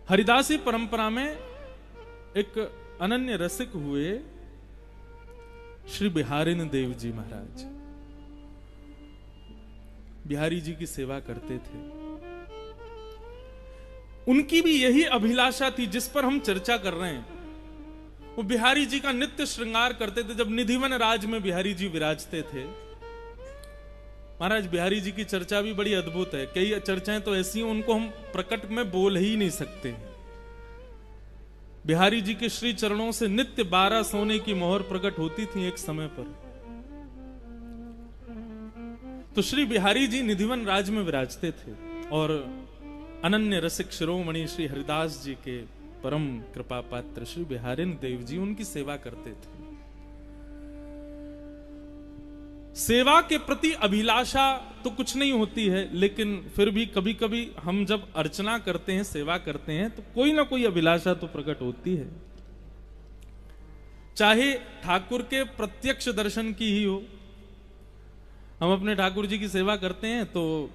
हरिदासी परंपरा में एक अनन्य रसिक हुए श्री बिहारिन देव जी महाराज। बिहारी जी की सेवा करते थे। उनकी भी यही अभिलाषा थी जिस पर हम चर्चा कर रहे हैं। वो बिहारी जी का नित्य श्रृंगार करते थे। जब निधिवन राज में बिहारी जी विराजते थे, महाराज बिहारी जी की चर्चा भी बड़ी अद्भुत है। कई चर्चाएं तो ऐसी हैं उनको हम प्रकट में बोल ही नहीं सकते। बिहारी जी के श्री चरणों से नित्य 12 सोने की मोहर प्रकट होती थी एक समय पर। तो श्री बिहारी जी निधिवन राज में विराजते थे और अनन्य रसिक शिरोमणि श्री हरिदास जी के परम कृपा पात्र श्री बिहारिन देव जी उनकी सेवा करते थे। सेवा के प्रति अभिलाषा तो कुछ नहीं होती है, लेकिन फिर भी कभी कभी हम जब अर्चना करते हैं, सेवा करते हैं, तो कोई ना कोई अभिलाषा तो प्रकट होती है। चाहे ठाकुर के प्रत्यक्ष दर्शन की ही हो। हम अपने ठाकुर जी की सेवा करते हैं तो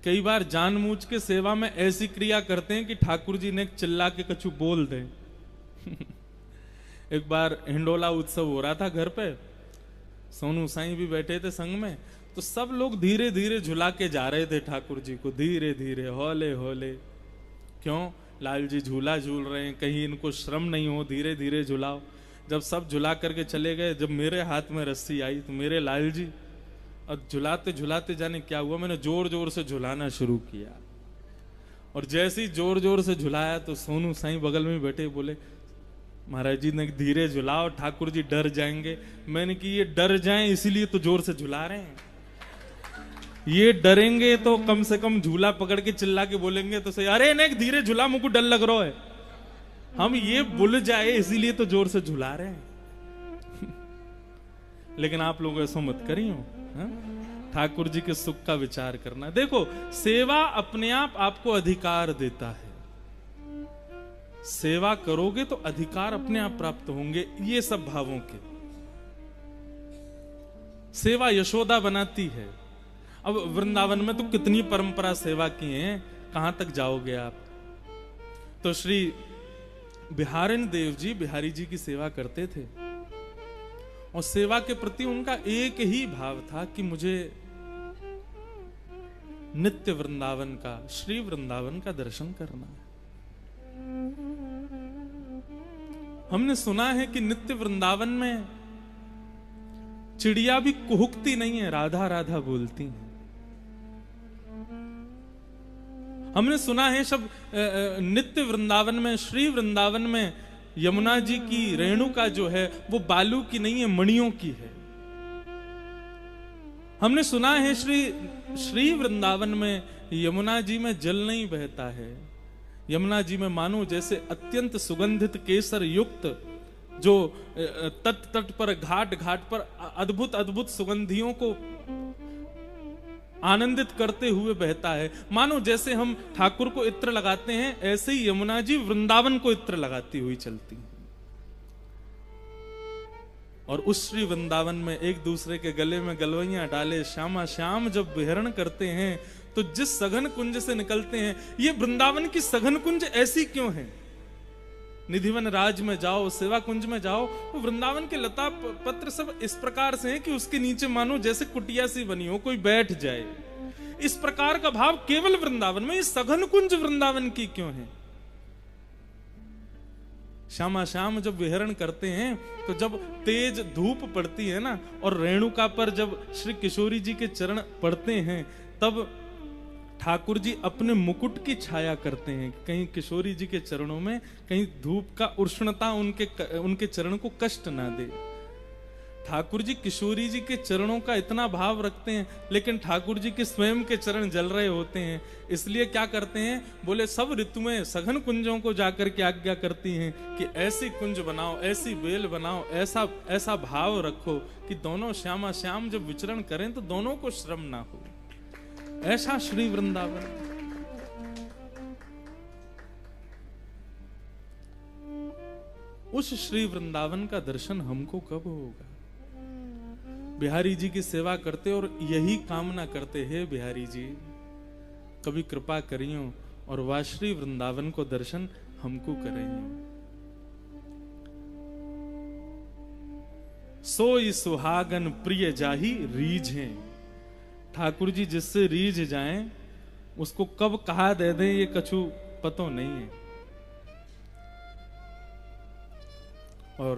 कई बार जानबूझ के सेवा में ऐसी क्रिया करते हैं कि ठाकुर जी ने चिल्ला के कछु बोल दें। एक बार हिंडोला उत्सव हो रहा था घर पे, सोनू साईं भी बैठे थे संग में, तो सब लोग धीरे धीरे झुला के जा रहे थे ठाकुर जी को, धीरे धीरे हौले हौले। क्यों? लाल जी झूला झूल रहे हैं, कहीं इनको श्रम नहीं हो, धीरे धीरे झुलाओ। जब सब झुला करके चले गए, जब मेरे हाथ में रस्सी आई तो मेरे लाल जी, और झुलाते झुलाते जाने क्या हुआ, मैंने जोर जोर से झुलाना शुरू किया। और जैसे ही जोर जोर से झुलाया तो सोनू साईं बगल में बैठे बोले, महाराज जी ने धीरे झुलाओ, ठाकुर जी डर जाएंगे। मैंने कि ये डर जाएं इसीलिए तो जोर से झुला रहे हैं। ये डरेंगे तो कम से कम झूला पकड़ के चिल्ला के बोलेंगे तो सही, अरे नहीं धीरे झुला, मुझको डर लग रहा है। हम ये भूल जाए इसीलिए तो जोर से झुला रहे हैं। लेकिन आप लोग ऐसा मत करियो। ठाकुर जी के सुख का विचार करना। देखो, सेवा अपने आप आपको अधिकार देता है। सेवा करोगे तो अधिकार अपने आप प्राप्त होंगे, ये सब भावों के। सेवा यशोदा बनाती है। अब वृंदावन में तो कितनी परंपरा सेवा की है, कहां तक जाओगे आप। तो श्री बिहारिन देव जी बिहारी जी की सेवा करते थे और सेवा के प्रति उनका एक ही भाव था कि मुझे नित्य वृंदावन का, श्री वृंदावन का दर्शन करना है। हमने सुना है कि नित्य वृंदावन में चिड़िया भी कुहुकती नहीं है, राधा राधा बोलती हैं। हमने सुना है सब नित्य वृंदावन में, श्री वृंदावन में यमुना जी की रेणुका जो है वो बालू की नहीं है, मणियों की है। हमने सुना है श्री वृंदावन में यमुना जी में जल नहीं बहता है। यमुना जी में मानो जैसे अत्यंत सुगंधित केसर युक्त जो तट तट पर, घाट घाट पर अद्भुत अद्भुत सुगंधियों को आनंदित करते हुए बहता है। मानो जैसे हम ठाकुर को इत्र लगाते हैं, ऐसे ही यमुना जी वृंदावन को इत्र लगाती हुई चलती हैं। और उस श्री वृंदावन में एक दूसरे के गले में गलवैया डाले श्यामा श्याम जब विहरण करते हैं, तो जिस सघन कुंज से निकलते हैं, ये वृंदावन की सघन कुंज ऐसी क्यों है? निधिवन राज में जाओ, सेवा कुंज में जाओ, वो वृंदावन के लता पत्र सब इस प्रकार से हैं कि उसके नीचे मानो जैसे कुटिया सी बनी हो, कोई बैठ जाए। इस प्रकार का भाव केवल वृंदावन में, ये सघन कुंज वृंदावन की क्यों है? श्यामा श्याम जब विहरण करते हैं, तो जब तेज धूप पड़ती है ना, और रेणुका पर जब श्री किशोरी जी के चरण पड़ते हैं, तब ठाकुर जी अपने मुकुट की छाया करते हैं। कहीं किशोरी जी के चरणों में कहीं धूप का उष्णता उनके चरण को कष्ट ना दे। ठाकुर जी किशोरी जी के चरणों का इतना भाव रखते हैं, लेकिन ठाकुर जी के स्वयं के चरण जल रहे होते हैं। इसलिए क्या करते हैं, बोले सब ऋतुएं सघन कुंजों को जाकर के आज्ञा करती हैं कि ऐसी कुंज बनाओ, ऐसी बेल बनाओ, ऐसा ऐसा भाव रखो कि दोनों श्यामा श्याम जब विचरण करें तो दोनों को श्रम ना हो। ऐसा श्री वृंदावन। उस श्री वृंदावन का दर्शन हमको कब होगा? बिहारी जी की सेवा करते और यही कामना करते हैं, बिहारी जी कभी कृपा करियो और वह श्री वृंदावन को दर्शन हमको करेंगे। सोई सुहागन प्रिय जाही रीझें। ठाकुर जी जिससे रीझ जाएं उसको कब कहा दे दें ये कछु पतो नहीं है। और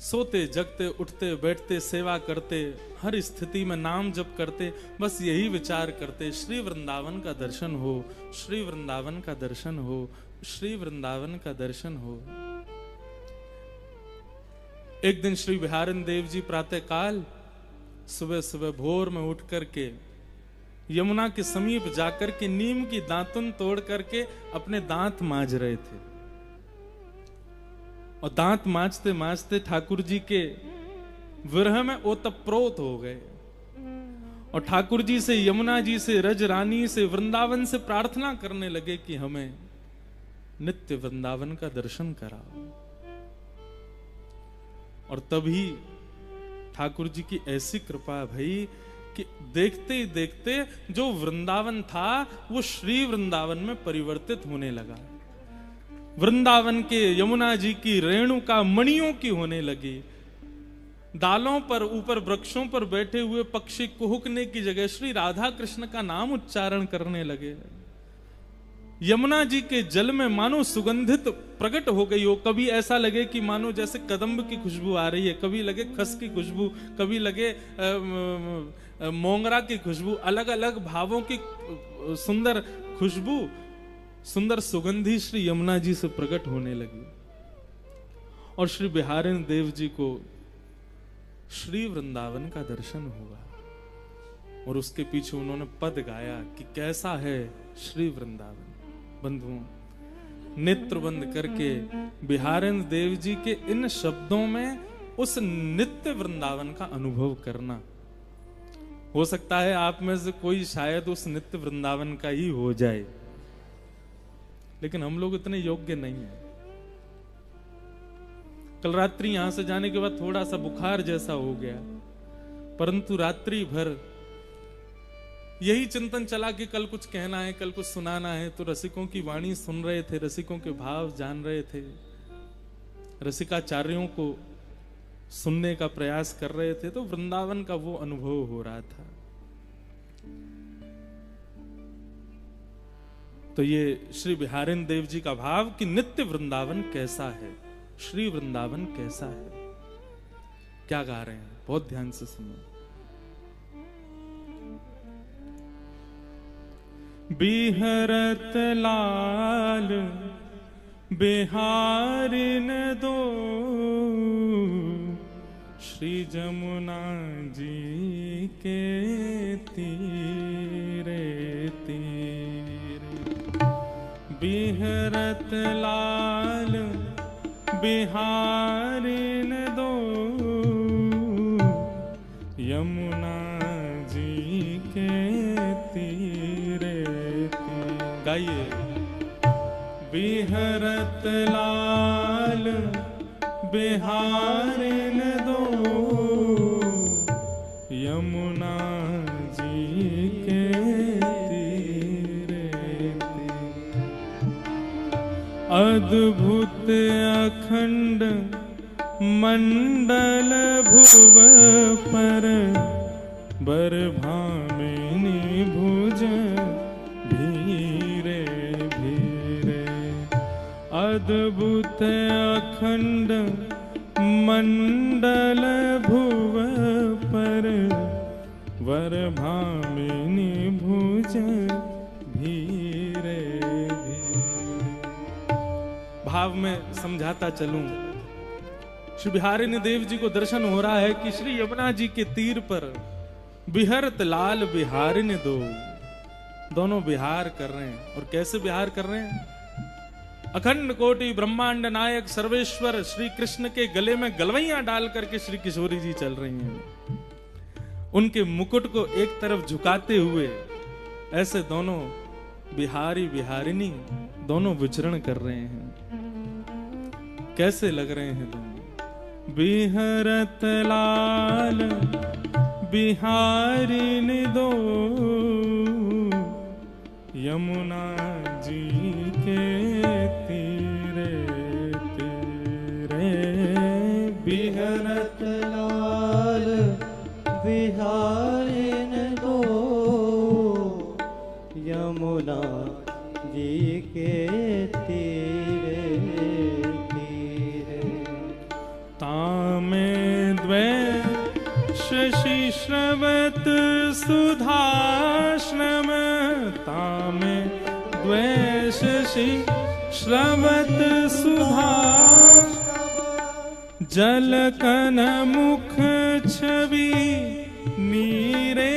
सोते जगते उठते बैठते सेवा करते हर स्थिति में नाम जप करते बस यही विचार करते श्री वृंदावन का दर्शन हो, श्री वृंदावन का दर्शन हो, श्री वृंदावन का दर्शन हो। एक दिन श्री बिहारिन देव जी प्रातः काल सुबह सुबह भोर में उठ करके यमुना के समीप जाकर के नीम की दातुन तोड़ करके अपने दांत मांज रहे थे। और दांत मांजते मांजते ठाकुर जी के विरह में ओतप्रोत हो गए और ठाकुर जी से, यमुना जी से, रज रानी से, वृंदावन से प्रार्थना करने लगे कि हमें नित्य वृंदावन का दर्शन कराओ। और तभी ठाकुर जी की ऐसी कृपा भई कि देखते ही देखते जो वृंदावन था वो श्री वृंदावन में परिवर्तित होने लगा। वृंदावन के यमुना जी की रेणुका मणियों की होने लगी। डालों पर ऊपर वृक्षों पर बैठे हुए पक्षी कुहुकने की जगह श्री राधा कृष्ण का नाम उच्चारण करने लगे। यमुना जी के जल में मानो सुगंधित प्रकट हो गई हो। कभी ऐसा लगे कि मानो जैसे कदम्ब की खुशबू आ रही है, कभी लगे खस की खुशबू, कभी लगे मोंगरा की खुशबू, अलग अलग भावों की सुंदर खुशबू, सुंदर सुगंधी श्री यमुना जी से प्रकट होने लगी। और श्री बिहारिन देव जी को श्री वृंदावन का दर्शन हुआ और उसके पीछे उन्होंने पद गाया कि कैसा है श्री वृंदावन। बंधुओं, नेत्र बंद करके बिहारिन देव जी के इन शब्दों में उस नित्य वृंदावन का अनुभव करना। हो सकता है आप में से कोई शायद उस नित्य वृंदावन का ही हो जाए, लेकिन हम लोग इतने योग्य नहीं हैं। कल रात्रि यहां से जाने के बाद थोड़ा सा बुखार जैसा हो गया, परंतु रात्रि भर यही चिंतन चला कि कल कुछ कहना है, कल कुछ सुनाना है। तो रसिकों की वाणी सुन रहे थे, रसिकों के भाव जान रहे थे, रसिकाचार्यों को सुनने का प्रयास कर रहे थे। तो वृंदावन का वो अनुभव हो रहा था। तो ये श्री बिहारिन देव जी का भाव कि नित्य वृंदावन कैसा है, श्री वृंदावन कैसा है, क्या गा रहे हैं, बहुत ध्यान से सुनो। बिहरत लाल बिहारिन दो, श्री जमुना जी के तीरे तीरे। बिहरत लाल बिहारिन दो, यमुना जी के तीरे तीरे। गाइए। बिहरत लाल बिहारिन दो, यमुना जी के तीरे तीरे। अद्भुत अखंड मंडल भुव पर, बर भामिनी भुज भीरे भीरे। अद्भुत अखंड मंडल भुव पर, वर भामिनी भुज भीरे भीरे। भाव में समझाता चलूं, श्री बिहारिन देव जी को दर्शन हो रहा है कि श्री यमुना जी के तीर पर बिहरत लाल बिहारिन दो, दोनों बिहार कर रहे हैं। और कैसे बिहार कर रहे हैं? अखंड कोटि ब्रह्मांड नायक सर्वेश्वर श्री कृष्ण के गले में गलवैयां डाल करके श्री किशोरी जी चल रही हैं। उनके मुकुट को एक तरफ झुकाते हुए ऐसे दोनों बिहारी बिहारिनी दोनों विचरण कर रहे हैं। कैसे लग रहे हैं दोनों? बिहरत लाल बिहारिन दो, यमुना जी के तीरे तीरे बिहरत लाल बिहारिन दो, यमुना जी के तीरे तीरे। तामे द्वै शशि श्रवत सुधाश्रम, तामे द्वै शशि श्रवत सुधाश्रम, जलकन मुख छवि नीरे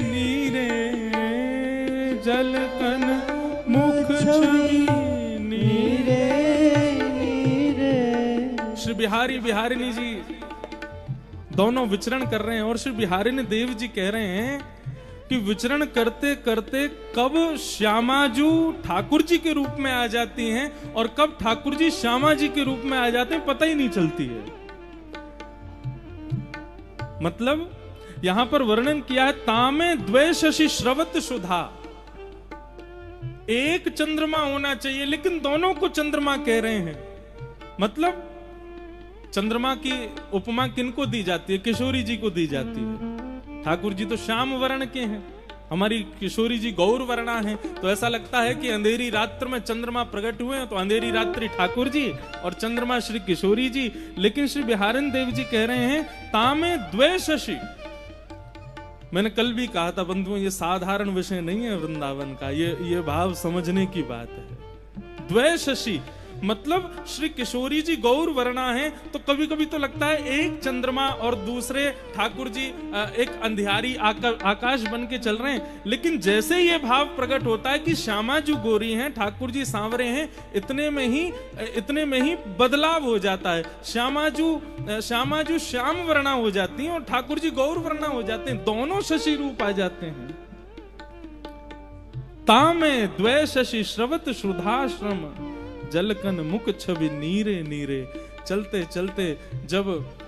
नीरे, जलकन मुख छवि नीरे नीरे। श्री बिहारी बिहारिणी जी दोनों विचरण कर रहे हैं और श्री बिहारिणी देव जी कह रहे हैं कि विचरण करते करते कब श्यामाजू ठाकुर जी के रूप में आ जाती हैं और कब ठाकुर जी श्यामा जी के रूप में आ जाते हैं, पता ही नहीं चलती है। मतलब यहां पर वर्णन किया है, तामे द्वै शशि श्रवत सुधा, एक चंद्रमा होना चाहिए लेकिन दोनों को चंद्रमा कह रहे हैं। मतलब चंद्रमा की उपमा किनको दी जाती है? किशोरी जी को दी जाती है। ठाकुर जी तो श्याम वर्ण के हैं, हमारी किशोरी जी गौर वर्णा हैं, तो ऐसा लगता है कि अंधेरी रात्र में चंद्रमा प्रकट हुए हैं, तो अंधेरी रात्रि ठाकुर जी और चंद्रमा श्री किशोरी जी। लेकिन श्री बिहारिणी देव जी कह रहे हैं तामे द्वै शशि। मैंने कल भी कहा था बंधुओं, ये साधारण विषय नहीं है वृंदावन का, ये भाव समझने की बात है। द्वै शशि मतलब श्री किशोरी जी गौर वर्णा है, तो कभी कभी तो लगता है एक चंद्रमा और दूसरे ठाकुर जी एक अंधियारी आकाश बन के चल रहे हैं। लेकिन जैसे ये भाव प्रकट होता है कि श्यामा जी गोरी हैं, ठाकुर जी सांवरे हैं, इतने में ही बदलाव हो जाता है। श्यामा जी श्याम वर्णा हो जाती हैं और ठाकुर जी गौर वर्णा हो जाते हैं, दोनों शशि रूप आ जाते हैं। तामे द्वै शशि श्रवत सुधाश्रम, जलकन मुख छवि नीरे नीरे। चलते चलते जब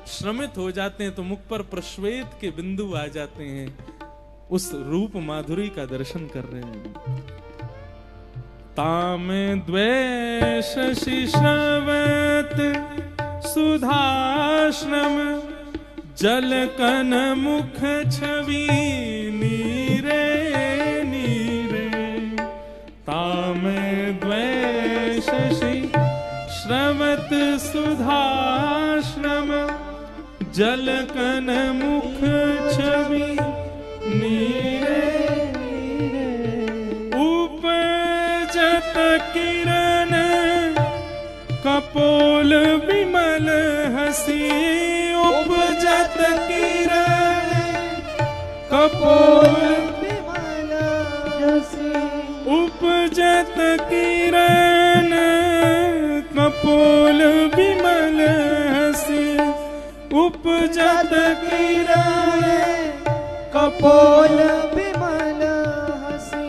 श्रमित हो जाते हैं तो मुख पर प्रश्वेत के बिंदु आ जाते हैं, उस रूप माधुरी का दर्शन कर रहे हैं। तामे द्वै शशि श्रवत सुधाश्रम, जलकन मुख छवि नीरे नीरे। तामे द्वै शशि श्रवत सुधाश्रम, जलकन मुख छवि नीरे नीरे। उपजत किरण कपोल विमल हसी, उपजत किरण कपोल विमल हसी, उपजत किरण कपोल विमल हसी, उपजत किरण कपोल विमल हसी।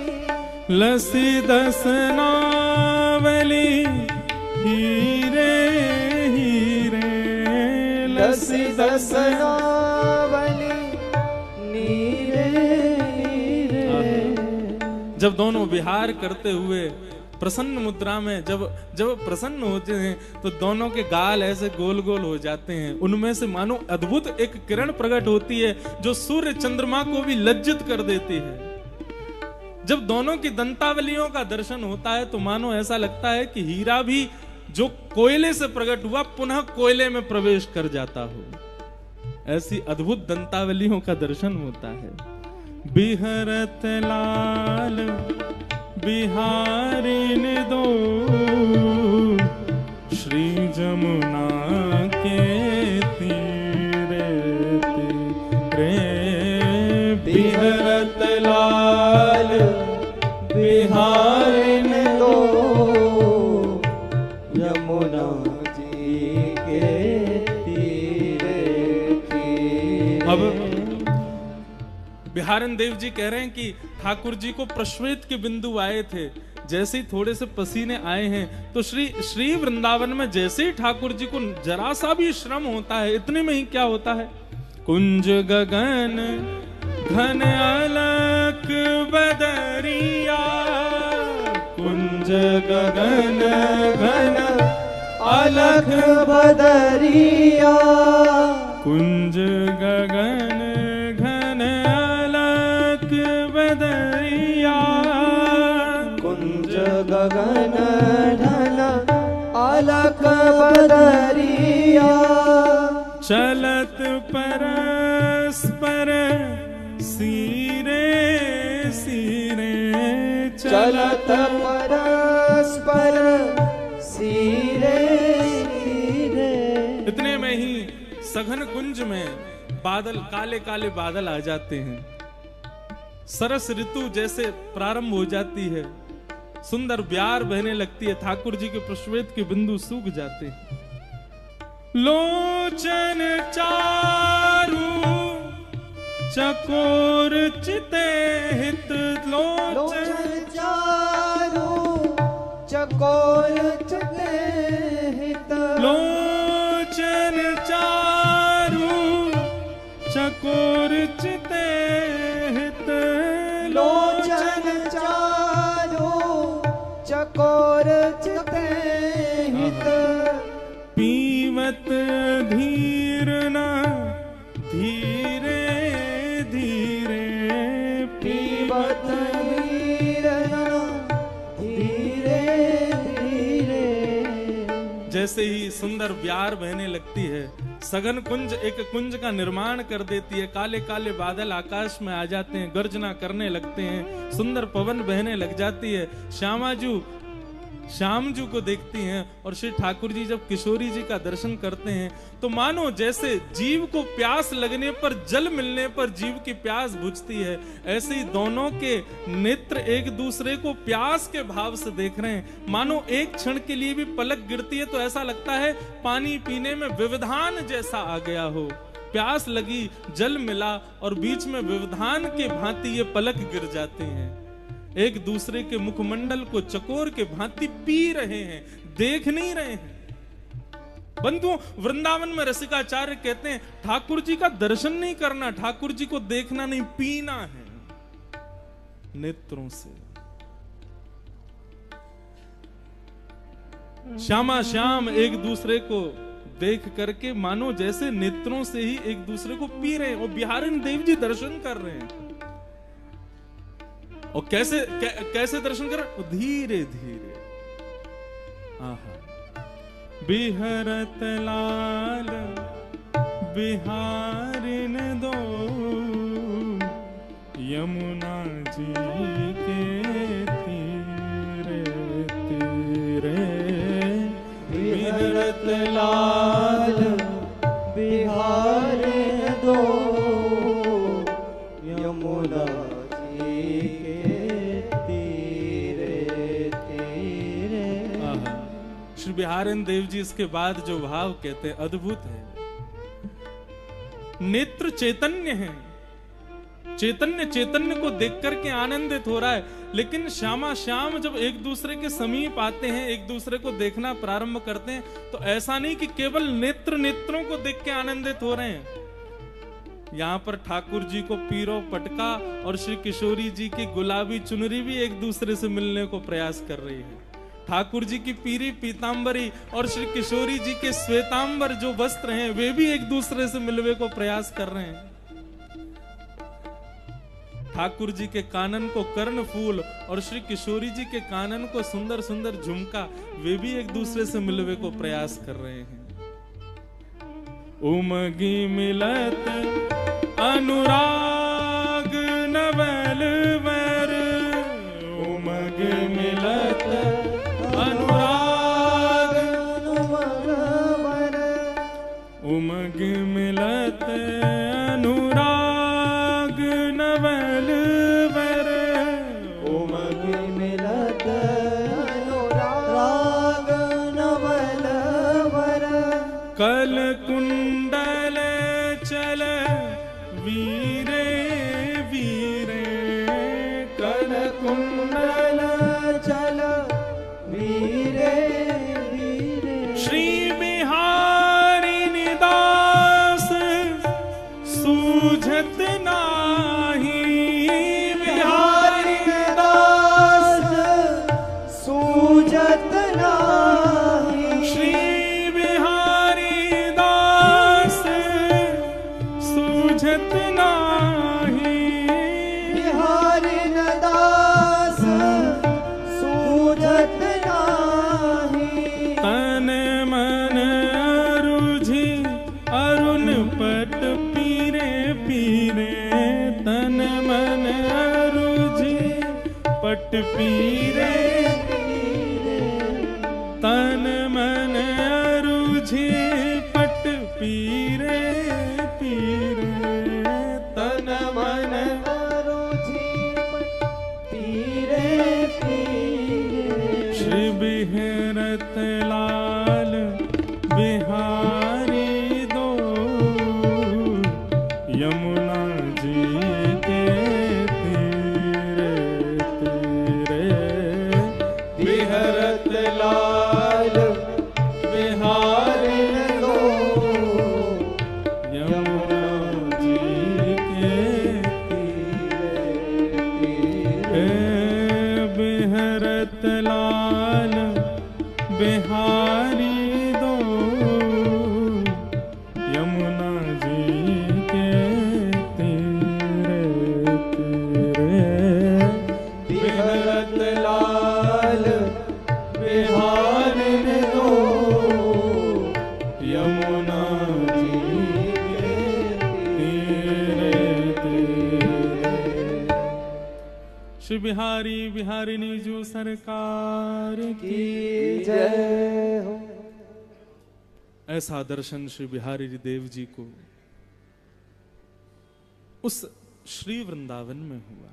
लसी दसनावली हीरे हीरे, लसी दसनावली नीरे नीरे। जब दोनों विहार करते हुए प्रसन्न मुद्रा में जब प्रसन्न होते हैं तो दोनों के गाल ऐसे गोल गोल हो जाते हैं, उनमें से मानो अद्भुत एक किरण प्रकट होती है जो सूर्य चंद्रमा को भी लज्जित कर देती है। जब दोनों की दंतावलियों का दर्शन होता है तो मानो ऐसा लगता है कि हीरा भी जो कोयले से प्रकट हुआ पुनः कोयले में प्रवेश कर जाता हो, ऐसी अद्भुत दंतावलियों का दर्शन होता है। बिहरत लाल बिहारिन दो, श्री जमुना के तीरे तीरे। बिहरत लाल बिहारिन दो, यमुना जी के तीरे तीरे। अब बिहारन देव जी कह रहे हैं कि ठाकुर जी को प्रश्वेत के बिंदु आए थे, जैसे ही थोड़े से पसीने आए हैं तो श्री वृंदावन में जैसे ही ठाकुर जी को जरा सा भी श्रम होता है, इतने में ही क्या होता है, कुंज गगन घन अलक बदरिया गगन घन अलख बदरिया कुंज गगन घन अलख बदरिया कुंज गगन घन अलख बदरिया चलत परस्पर सीरे सीरे चलत परस्पर सीरे सीरे। इतने में ही सघन कुंज में बादल, काले काले बादल आ जाते हैं। सरस ऋतु जैसे प्रारंभ हो जाती है, सुंदर ब्यार बहने लगती है, ठाकुर जी के पुष्पवेद के बिंदु सूख जाते हैं। लोचन चारु चकोर चिते हित लोचन चारु चकोर चिते हित लोचन चारु चकोर चिते हित लोचन चारु चकोर चिते हित पीवत धीर न धीरे धीरे पीवत धीर न धीरे धीरे। जैसे ही सुंदर ब्यार बहने लगती है, सघन कुंज एक कुंज का निर्माण कर देती है। काले काले बादल आकाश में आ जाते हैं, गर्जना करने लगते हैं, सुंदर पवन बहने लग जाती है। श्याम जी को देखती हैं और श्री ठाकुर जी जब किशोरी जी का दर्शन करते हैं तो मानो जैसे जीव को प्यास लगने पर, जल मिलने पर जीव की प्यास बुझती है, ऐसे ही दोनों के नेत्र एक दूसरे को प्यास के भाव से देख रहे हैं। मानो एक क्षण के लिए भी पलक गिरती है तो ऐसा लगता है पानी पीने में व्यवधान जैसा आ गया हो। प्यास लगी, जल मिला और बीच में व्यवधान के भांति ये पलक गिर जाते हैं। एक दूसरे के मुखमंडल को चकोर के भांति पी रहे हैं, देख नहीं रहे हैं। बंधुओं, वृंदावन में रसिकाचार्य कहते हैं ठाकुर जी का दर्शन नहीं करना, ठाकुर जी को देखना नहीं, पीना है नेत्रों से। श्यामा श्याम एक दूसरे को देख करके मानो जैसे नेत्रों से ही एक दूसरे को पी रहे हैं। और बिहारिन देव जी दर्शन कर रहे हैं। और कैसे दर्शन कर? धीरे धीरे। आहा। बिहरत लाल बिहारिन दो यमुना जी के तीरे तीरे। बिहरत लाल बिहारिन दो यमुना जी के तीरे तीरे। श्री बिहारिन देव जी इसके बाद जो भाव कहते हैं अद्भुत है। नेत्र चैतन्य है, चैतन्य को देख करके आनंदित हो रहा है। लेकिन श्यामा श्याम जब एक दूसरे के समीप आते हैं, एक दूसरे को देखना प्रारंभ करते हैं, तो ऐसा नहीं कि केवल नेत्रों को देख के आनंदित हो रहे हैं। यहाँ पर ठाकुर जी को पीरो पटका और श्री किशोरी जी की गुलाबी चुनरी भी एक दूसरे से मिलने को प्रयास कर रही है। ठाकुर जी की पीरी पीतांबरी और श्री किशोरी जी के श्वेतांबर जो वस्त्र हैं वे भी एक दूसरे से मिलने को प्रयास कर रहे हैं। ठाकुर जी के कानन को कर्ण फूल और श्री किशोरी जी के कानन को सुंदर सुंदर झुमका, वे भी एक दूसरे से मिलने को प्रयास कर रहे हैं। उमगी मिलत अनुराग नवल वर, उमगी मिलत अनुराग नवल वर, उमगी मिलत अनुराग नवल वर, उमगी मिलत अनुराग नवल वर। कल कुंडल चल वीरे वीरे, कल कुंडल चल वीरे वीरे। श्री बिहारिनी दास सूझत नाही, बिहारिनी दास सूझत पीरे तन मन अरुझे पट पीरे पीरे तन मन श्री बिहरत लाल बिहारी दो यमुना जी के तीरे तीरे बिहरत लाल बिहारी दो यमुना जी के तीरे बिहरत लाल बिहारी दो यमुना जी के तीरे तीरे बिहरत लाल बिहारी दो यमुना जी के तीरे तीरे। श्री बिहारी बिहारिणी जो सरकार की की जय हो। ऐसा दर्शन श्री बिहारी देव जी को उस श्री वृंदावन में हुआ।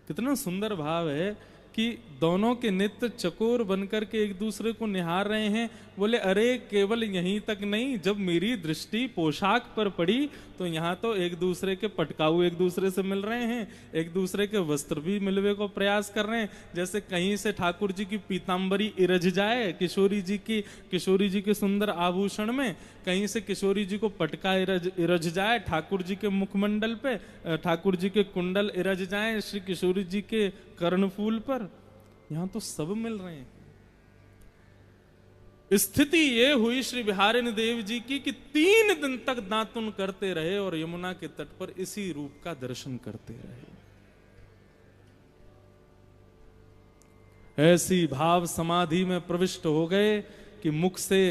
कितना सुंदर भाव है कि दोनों के नित्य चकोर बनकर के एक दूसरे को निहार रहे हैं। बोले अरे केवल यहीं तक नहीं, जब मेरी दृष्टि पोशाक पर पड़ी तो यहाँ तो एक दूसरे के पटकाऊ एक दूसरे से मिल रहे हैं, एक दूसरे के वस्त्र भी मिलवे को प्रयास कर रहे हैं। जैसे कहीं से ठाकुर जी की पीतांबरी इरझ जाए किशोरी जी के सुंदर आभूषण में, कहीं से किशोरी जी को पटका इरझ जाए ठाकुर जी के मुखमंडल पे, ठाकुर जी के कुंडल इरझ जाए श्री किशोरी जी के कर्णफूल पर, यहां तो सब मिल रहे हैं। स्थिति ये हुई श्री बिहारिणी देव जी की कि 3 दिन तक दातुन करते रहे और यमुना के तट पर इसी रूप का दर्शन करते रहे। ऐसी भाव समाधि में प्रविष्ट हो गए कि मुख से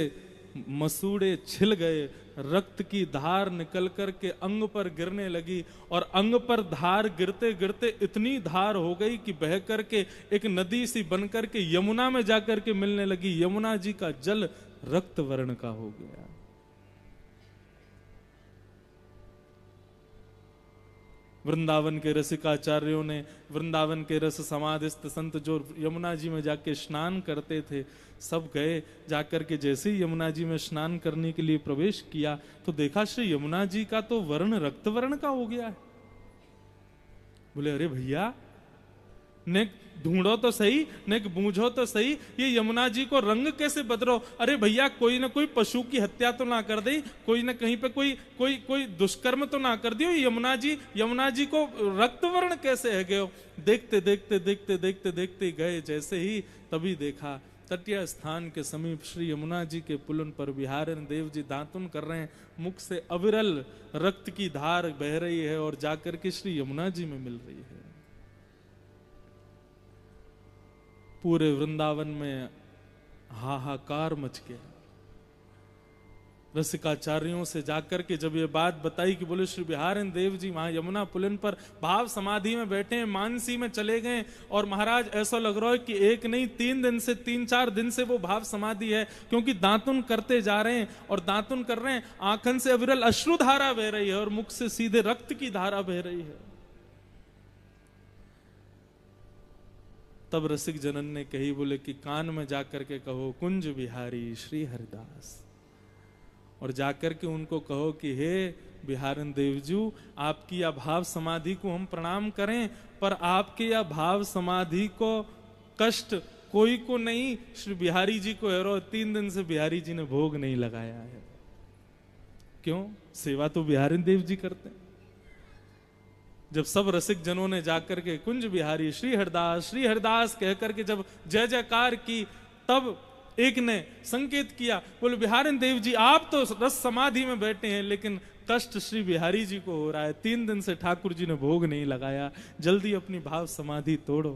मसूड़े छिल गए, रक्त की धार निकल कर के अंग पर गिरने लगी और अंग पर धार गिरते गिरते इतनी धार हो गई कि बह करके एक नदी सी बनकर के यमुना में जाकर के मिलने लगी। यमुना जी का जल रक्त वर्ण का हो गया। वृंदावन के रसिकाचार्यों ने, वृंदावन के रस समाधिस्थ संत जो यमुना जी में जाके स्नान करते थे, सब गए जाकर के जैसे ही यमुना जी में स्नान करने के लिए प्रवेश किया तो देखा श्री यमुना जी का तो वर्ण रक्त वर्ण का हो गया है। बोले अरे भैया, ने ढूंढो तो सही, ने बूझो तो सही, ये यमुना जी को रंग कैसे बदलो। अरे भैया, कोई ना कोई पशु की हत्या तो ना कर दे, कोई ना कहीं पे कोई दुष्कर्म तो ना कर दियो। यमुना जी को रक्त वर्ण कैसे है गयो। देखते देखते देखते देखते देखते गए जैसे ही, तभी देखा तटीय स्थान के समीप श्री यमुना जी के पुलन पर बिहारिणी देव जी दातुन कर रहे हैं। मुख से अविरल रक्त की धार बह रही है और जाकर के श्री यमुना जी में मिल रही है। पूरे वृंदावन में हाहाकार मच गया। रसिकाचार्यों से जाकर के जब ये बात बताई कि बोले श्री बिहारिणी देव जी वहां यमुना पुलिन पर भाव समाधि में बैठे हैं, मानसी में चले गए और महाराज ऐसा लग रहा है कि एक नहीं 3-4 दिन से वो भाव समाधि है, क्योंकि दातुन करते जा रहे हैं और दातुन कर रहे हैं, आंखन से अविरल अश्रु धारा बह रही है और मुख से सीधे रक्त की धारा बह रही है। तब रसिक जनन ने कही, बोले कि कान में जाकर के कहो कुंज बिहारी श्री हरिदास, और जाकर के उनको कहो कि हे बिहारिणी देवजू, आपकी या भाव समाधि को हम प्रणाम करें, पर आपके या भाव समाधि को कष्ट कोई को नहीं, श्री बिहारी जी को है। 3 दिन से बिहारी जी ने भोग नहीं लगाया है। क्यों? सेवा तो बिहारिणी देव जी करते हैं। जब सब रसिक जनों ने जाकर के कुंज बिहारी श्री हरिदास कहकर के जब जय जयकार की, तब एक ने संकेत किया, बोले बिहारिणी देव जी आप तो रस समाधि में बैठे हैं, लेकिन कष्ट श्री बिहारी जी को हो रहा है। 3 दिन से ठाकुर जी ने भोग नहीं लगाया, जल्दी अपनी भाव समाधि तोड़ो।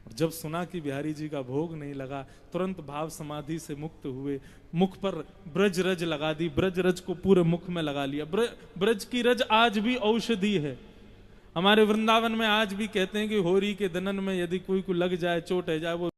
और जब सुना कि बिहारी जी का भोग नहीं लगा, तुरंत भाव समाधि से मुक्त हुए, मुख पर ब्रज रज लगा दी, ब्रज रज को पूरे मुख में लगा लिया। ब्रज की रज आज भी औषधि है। हमारे वृंदावन में आज भी कहते हैं कि होरी के दनन में यदि कोई को लग जाए, चोट है जाए, वो